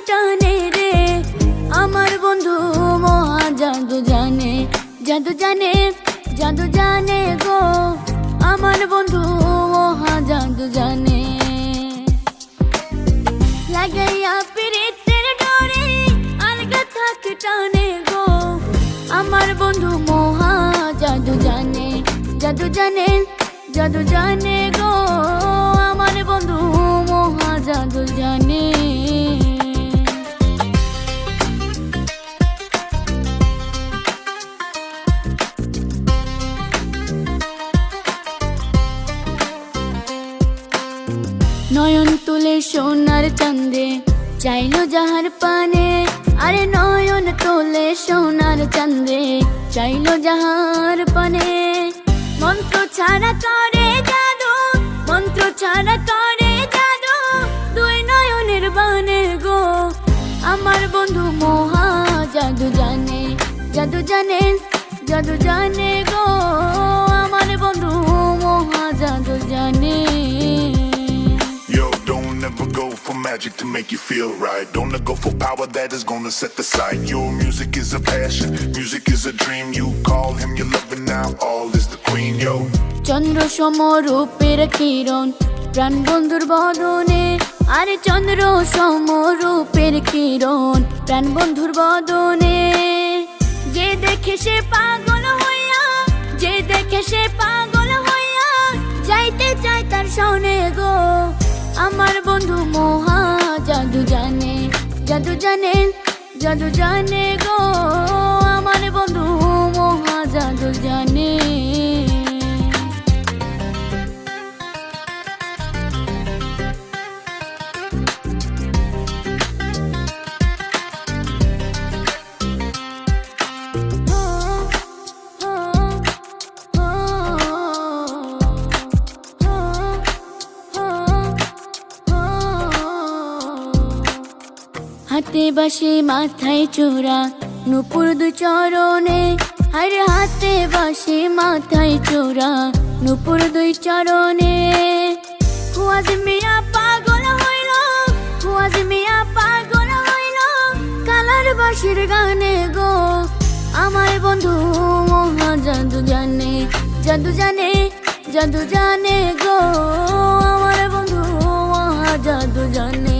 টানে রে আমার বন্ধু মহা জাদু জানে, জাদু জানে, জাদু জানে গো আমার বন্ধু মহা জাদু জানে। লাগাইয়া পিরিতের ডোরে আলগা থাক টানে গো আমার বন্ধু মহা জাদু জানে, জাদু জানে, জাদু জানে গো আমার বন্ধু মহা জাদু জানে। নয়ন তুলে সোনার চাঁদে চাইলো যাহার পানে, আরে নয়ন তুলে সোনার চাঁদে চাইলো যাহার পানে। মন্ত্র ছাড়া করে জাদু, মন্ত্র ছাড়া করে জাদু দুই নয়নের বানে গো আমার বন্ধু মহা জাদু জানে, জাদু জানে, জাদু জানে গো আমার বন্ধু মহা জাদু জানে। Never go for magic to make you feel right. Don't go for power that is gonna set the sight. Your music is a passion, music is a dream. You call him, you love it now. All is the queen, yo. চন্দ্র সমরূপের কিরণ প্রাণ বন্ধুর বদনে, আরে চন্দ্র সমরূপের কিরণ প্রাণ বন্ধুর বদনে। যে দেখে সে পাগল হইয়া, যে দেখে সে পাগল হইয়া যাইতে চায় তার সনে গো আমার বন্ধু মহা জাদু জানে, জাদু জানে, জাদু জানে গো আমার বন্ধু মহা জাদু জানে। হাতে বাসি মাথায় চূড়া নুপুর দু চরণে, আরে হাতে বাসি মাথায় চূড়া নুপুর দুই চরণে। খুয়াজ মিয়া পাগল হইল, খুয়াজ মিয়া পাগল হইল কালার বাসির গানে গো আমার বন্ধু মহা জাদু জানে, জাদু জানে, জাদু জানে গো আমার বন্ধু মহা জাদু জানে।